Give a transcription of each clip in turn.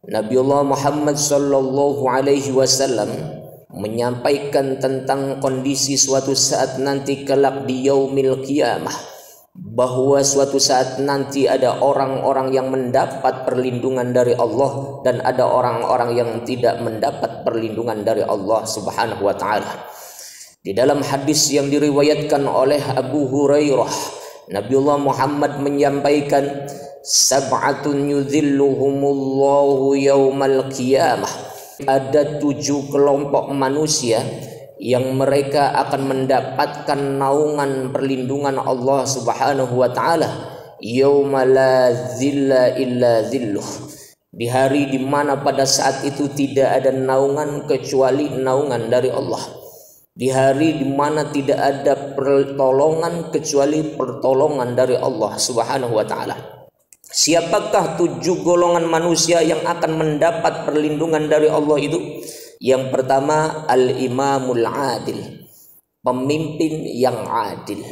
Nabiullah Muhammad sallallahu alaihi wasallam menyampaikan tentang kondisi suatu saat nanti kelak di yaumil qiyamah, bahwa suatu saat nanti ada orang-orang yang mendapat perlindungan dari Allah dan ada orang-orang yang tidak mendapat perlindungan dari Allah Subhanahu wa taala. Di dalam hadis yang diriwayatkan oleh Abu Hurairah, Nabiullah Muhammad menyampaikan, sab'atun yudhilluhumullahu yaumal qiyamah. Ada 7 kelompok manusia yang mereka akan mendapatkan naungan perlindungan Allah Subhanahu wa taala, yauma la zilla illa zilluh, di hari di mana pada saat itu tidak ada naungan kecuali naungan dari Allah, di hari di mana tidak ada pertolongan kecuali pertolongan dari Allah Subhanahu wa taala. Siapakah 7 golongan manusia yang akan mendapat perlindungan dari Allah itu? Yang pertama, al-imamul adil, pemimpin yang adil.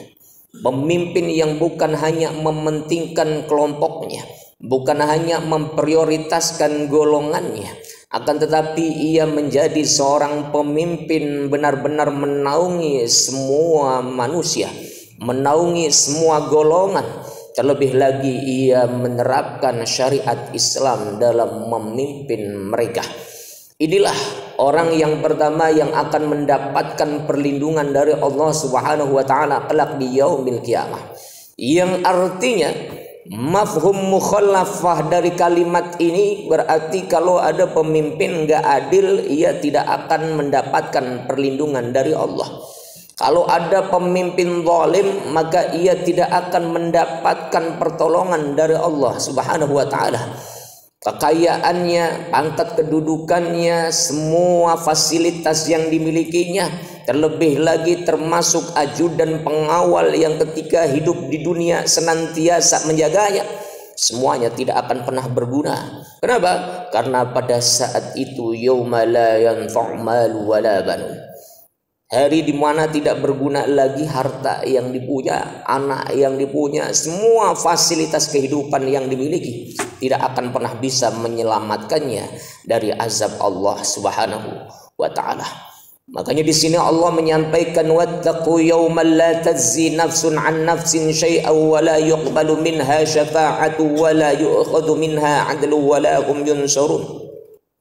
Pemimpin yang bukan hanya mementingkan kelompoknya, bukan hanya memprioritaskan golongannya, akan tetapi ia menjadi seorang pemimpin benar-benar menaungi semua manusia, menaungi semua golongan. Terlebih lagi ia menerapkan syariat Islam dalam memimpin mereka. Inilah orang yang pertama yang akan mendapatkan perlindungan dari Allah Subhanahu wa taala kelak di yaumil qiyamah. Yang artinya mafhum mukhallafah dari kalimat ini berarti kalau ada pemimpin enggak adil, ia tidak akan mendapatkan perlindungan dari Allah. Kalau ada pemimpin zalim, maka ia tidak akan mendapatkan pertolongan dari Allah Subhanahu wa taala. Kekayaannya, pangkat kedudukannya, semua fasilitas yang dimilikinya, terlebih lagi termasuk ajudan pengawal yang ketika hidup di dunia senantiasa menjaganya, semuanya tidak akan pernah berguna. Kenapa? Karena pada saat itu yauma la yanfa'u malu wala banun, hari di mana tidak berguna lagi harta yang dipunya, anak yang dipunya, semua fasilitas kehidupan yang dimiliki tidak akan pernah bisa menyelamatkannya dari azab Allah Subhanahu wa taala. Makanya di sini Allah menyampaikan, wattaqu yawman la tajzi nafsun an nafsin syai'an wa la yuqbalu minha syafa'atu wa la yu'khadhu minha 'adlu wa la hum yunsarun.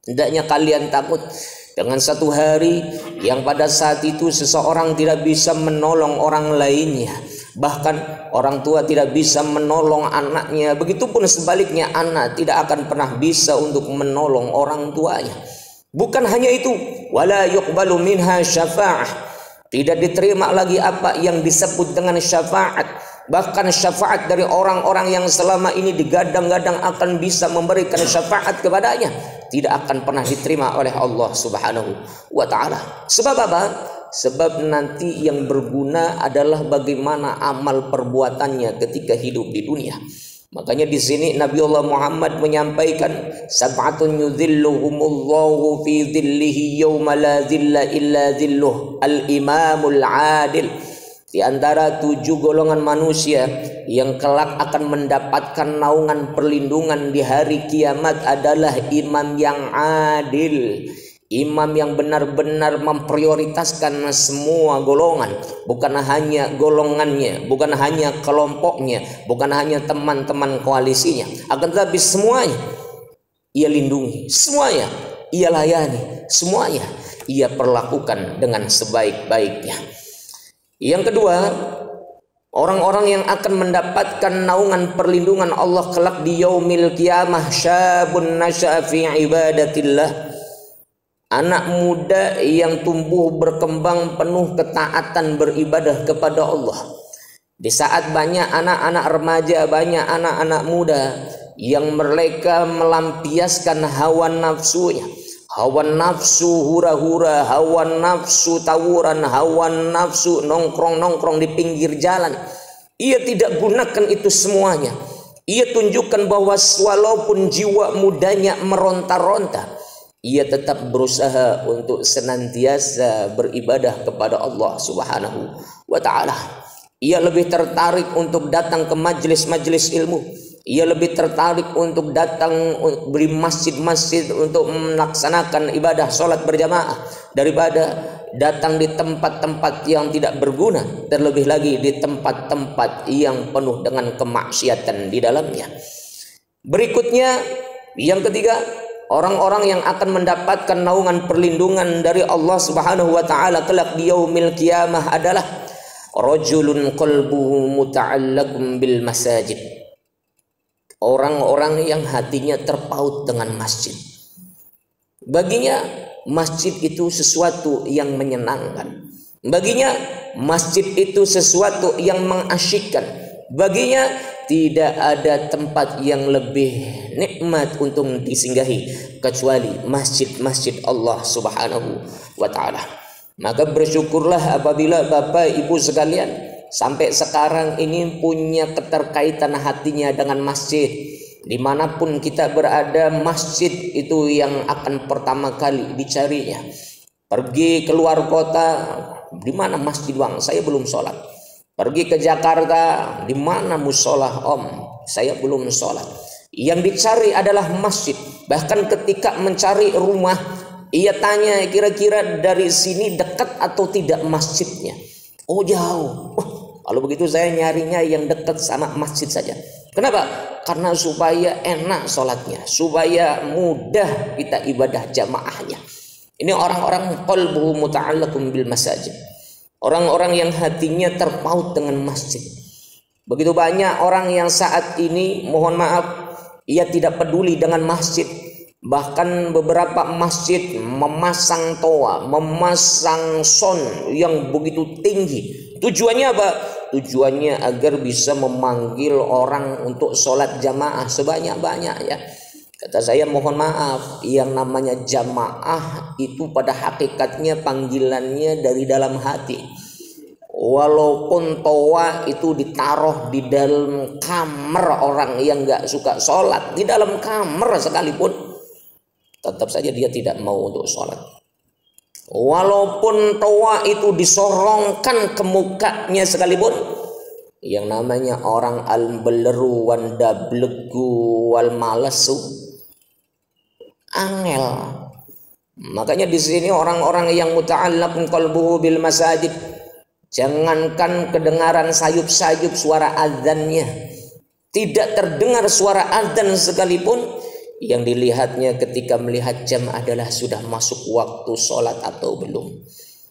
Hendaknya kalian takut dengan satu hari yang pada saat itu seseorang tidak bisa menolong orang lainnya, bahkan orang tua tidak bisa menolong anaknya, begitupun sebaliknya anak tidak akan pernah bisa untuk menolong orang tuanya. Bukan hanya itu, wala yuqbalu minha syafa'ah, tidak diterima lagi apa yang disebut dengan syafaat. Bahkan syafaat dari orang-orang yang selama ini digadang-gadang akan bisa memberikan syafaat kepadanya tidak akan pernah diterima oleh Allah Subhanahu wa taala. Sebab apa? Sebab nanti yang berguna adalah bagaimana amal perbuatannya ketika hidup di dunia. Makanya di sini Nabiullah Muhammad menyampaikan, sab'atun yudhilluhumullahu fi dhillihi yawma la dhilla illa dhilluh, al-imamul adil. Di antara 7 golongan manusia yang kelak akan mendapatkan naungan perlindungan di hari kiamat adalah imam yang adil, imam yang benar-benar memprioritaskan semua golongan, bukan hanya golongannya, bukan hanya kelompoknya, bukan hanya teman-teman koalisinya, akan tetapi semuanya ia lindungi, semuanya ia layani, semuanya ia perlakukan dengan sebaik-baiknya. Yang kedua, orang-orang yang akan mendapatkan naungan perlindungan Allah kelak di yaumil qiyamah, syabun nasya'a fi ibadatillah, anak muda yang tumbuh berkembang penuh ketaatan beribadah kepada Allah. Di saat banyak anak-anak remaja, banyak anak-anak muda yang mereka melampiaskan hawa nafsunya, hawa nafsu hura-hura, hawa nafsu tawuran, hawa nafsu nongkrong-nongkrong di pinggir jalan. Ia tidak gunakan itu semuanya. Ia tunjukkan bahwa walaupun jiwa mudanya meronta-ronta, ia tetap berusaha untuk senantiasa beribadah kepada Allah Subhanahu wa taala. Ia lebih tertarik untuk datang ke majelis-majelis ilmu. Ia lebih tertarik untuk datang beri masjid-masjid untuk melaksanakan ibadah sholat berjamaah daripada datang di tempat-tempat yang tidak berguna, terlebih lagi di tempat-tempat yang penuh dengan kemaksiatan di dalamnya. Berikutnya, yang ketiga, orang-orang yang akan mendapatkan naungan perlindungan dari Allah Subhanahu wa taala kelak di yaumil qiyamah adalah rajulun qalbuhu muta'allaqun bil masajid. Orang-orang yang hatinya terpaut dengan masjid. Baginya masjid itu sesuatu yang menyenangkan. Baginya masjid itu sesuatu yang mengasyikkan. Baginya tidak ada tempat yang lebih nikmat untuk disinggahi kecuali masjid-masjid Allah Subhanahu wa taala. Maka bersyukurlah apabila Bapak Ibu sekalian sampai sekarang ini punya keterkaitan hatinya dengan masjid. Dimanapun kita berada, masjid itu yang akan pertama kali dicarinya. Pergi keluar kota, di mana masjid bang? Saya belum sholat. Pergi ke Jakarta, di mana musola om? Saya belum sholat. Yang dicari adalah masjid. Bahkan ketika mencari rumah, ia tanya kira-kira dari sini dekat atau tidak masjidnya. Oh jauh. Kalau begitu saya nyarinya yang dekat sama masjid saja. Kenapa? Karena supaya enak sholatnya, supaya mudah kita ibadah jamaahnya. Ini orang-orang qalbuhu muta'allaqun bil masajid. Orang-orang yang hatinya terpaut dengan masjid. Begitu banyak orang yang saat ini, mohon maaf, ia tidak peduli dengan masjid. Bahkan beberapa masjid memasang toa, memasang sound yang begitu tinggi. Tujuannya apa? Tujuannya agar bisa memanggil orang untuk sholat jamaah sebanyak-banyak ya. Kata saya mohon maaf, yang namanya jamaah itu pada hakikatnya panggilannya dari dalam hati. Walaupun toa itu ditaruh di dalam kamar orang yang gak suka sholat, di dalam kamar sekalipun, tetap saja dia tidak mau untuk sholat. Walaupun toa itu disorongkan ke mukanya sekalipun, yang namanya orang al-beleru wanda blegu wal malesu angel. Makanya di sini orang-orang yang muta'allaqun qalbuhu bil masajid, jangankan kedengaran sayup-sayup suara azannya, tidak terdengar suara azan sekalipun, yang dilihatnya ketika melihat jam adalah sudah masuk waktu sholat atau belum,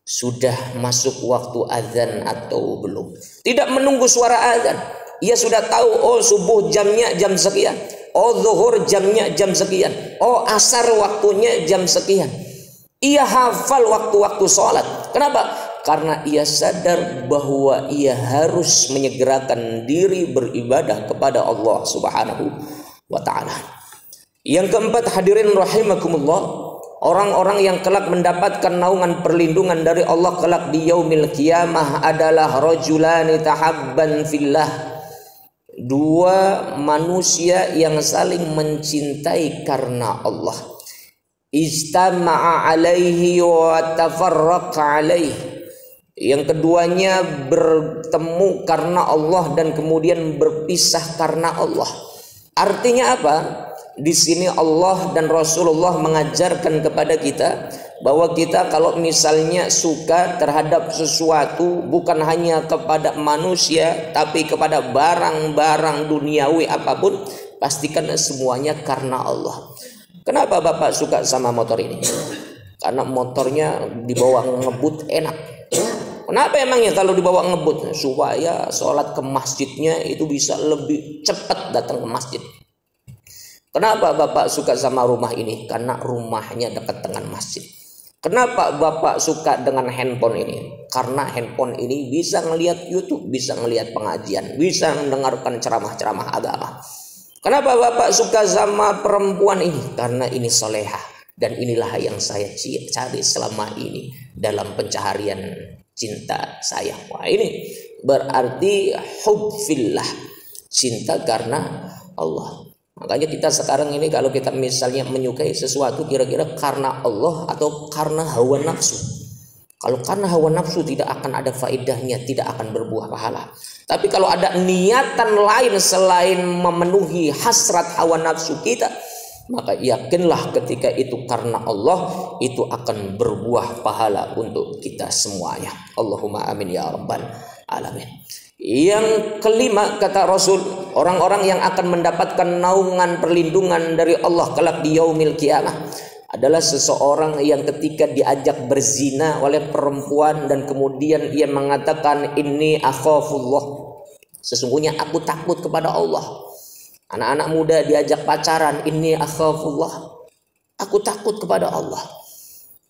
sudah masuk waktu azan atau belum. Tidak menunggu suara azan, ia sudah tahu, oh subuh jamnya jam sekian, oh zuhur jamnya jam sekian, oh asar waktunya jam sekian. Ia hafal waktu-waktu sholat. Kenapa? Karena ia sadar bahwa ia harus menyegerakan diri beribadah kepada Allah Subhanahu wa ta'ala. Yang keempat, hadirin rahimakumullah, orang-orang yang kelak mendapatkan naungan perlindungan dari Allah kelak di yaumil qiyamah adalah rajulani tahabban fillah. Dua manusia yang saling mencintai karena Allah. Ijtama'a alaihi wa tafarraqa alaihi. Yang keduanya bertemu karena Allah dan kemudian berpisah karena Allah. Artinya apa? Di sini Allah dan Rasulullah mengajarkan kepada kita bahwa kita kalau misalnya suka terhadap sesuatu, bukan hanya kepada manusia tapi kepada barang-barang duniawi apapun, pastikan semuanya karena Allah. Kenapa Bapak suka sama motor ini? Karena motornya dibawa ngebut enak. Kenapa emangnya kalau dibawa ngebut? Supaya sholat ke masjidnya itu bisa lebih cepat datang ke masjid. Kenapa Bapak suka sama rumah ini? Karena rumahnya dekat dengan masjid. Kenapa Bapak suka dengan handphone ini? Karena handphone ini bisa ngelihat YouTube, bisa ngelihat pengajian, bisa mendengarkan ceramah-ceramah agama. Kenapa Bapak suka sama perempuan ini? Karena ini solehah. Dan inilah yang saya cari selama ini dalam pencaharian cinta saya. Wah, ini berarti hubbillah, cinta karena Allah. Makanya kita sekarang ini kalau kita misalnya menyukai sesuatu kira-kira karena Allah atau karena hawa nafsu. Kalau karena hawa nafsu tidak akan ada faedahnya, tidak akan berbuah pahala. Tapi kalau ada niatan lain selain memenuhi hasrat hawa nafsu kita, maka yakinlah ketika itu karena Allah, itu akan berbuah pahala untuk kita semuanya. Allahumma amin ya rabbal alamin. Yang kelima, kata Rasul, orang-orang yang akan mendapatkan naungan perlindungan dari Allah kelak di yaumil kiamah adalah seseorang yang ketika diajak berzina oleh perempuan dan kemudian ia mengatakan inni akhafullah, sesungguhnya aku takut kepada Allah. Anak-anak muda diajak pacaran, inni akhafullah, aku takut kepada Allah.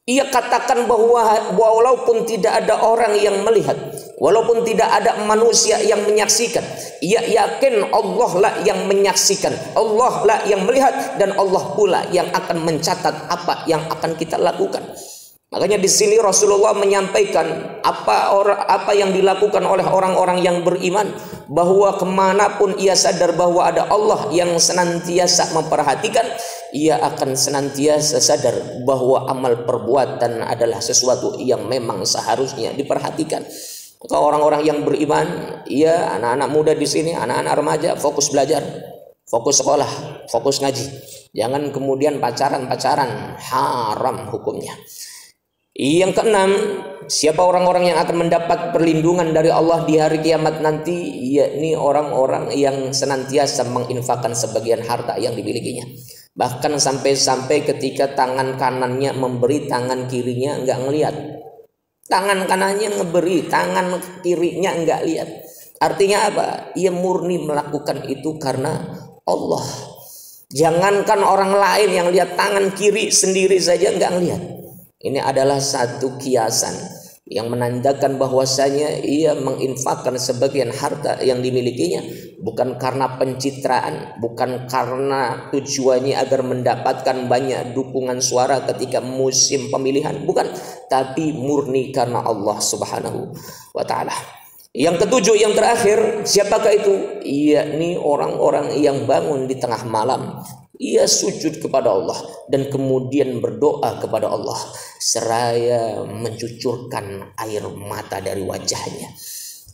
Ia katakan bahwa walaupun tidak ada orang yang melihat, walaupun tidak ada manusia yang menyaksikan, ia yakin Allah lah yang menyaksikan, Allah lah yang melihat, dan Allah pula yang akan mencatat apa yang akan kita lakukan. Makanya di sini Rasulullah menyampaikan apa yang dilakukan oleh orang-orang yang beriman, bahwa kemanapun ia sadar bahwa ada Allah yang senantiasa memperhatikan, ia akan senantiasa sadar bahwa amal perbuatan adalah sesuatu yang memang seharusnya diperhatikan. Maka orang-orang yang beriman, ya anak-anak muda di sini, anak-anak remaja, fokus belajar, fokus sekolah, fokus ngaji. Jangan kemudian pacaran-pacaran, haram hukumnya. Yang keenam, siapa orang-orang yang akan mendapat perlindungan dari Allah di hari kiamat nanti, yakni orang-orang yang senantiasa menginfakkan sebagian harta yang dimilikinya. Bahkan sampai-sampai ketika tangan kanannya memberi, tangan kirinya enggak ngelihat. Tangan kanannya ngeberi, tangan kirinya enggak lihat. Artinya apa? Ia murni melakukan itu karena Allah. Jangankan orang lain yang lihat, tangan kiri sendiri saja enggak ngelihat. Ini adalah satu kiasan yang menandakan bahwasanya ia menginfakkan sebagian harta yang dimilikinya bukan karena pencitraan, bukan karena tujuannya agar mendapatkan banyak dukungan suara ketika musim pemilihan, bukan, tapi murni karena Allah Subhanahu wa taala. Yang ketujuh, yang terakhir, siapakah itu? Yakni orang-orang yang bangun di tengah malam, ia sujud kepada Allah dan kemudian berdoa kepada Allah seraya mencucurkan air mata dari wajahnya.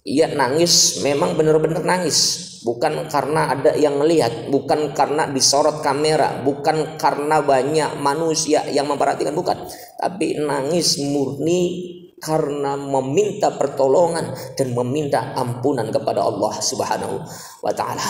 Ia nangis, memang benar-benar nangis, bukan karena ada yang melihat, bukan karena disorot kamera, bukan karena banyak manusia yang memperhatikan, bukan, tapi nangis murni karena meminta pertolongan dan meminta ampunan kepada Allah Subhanahu wa taala.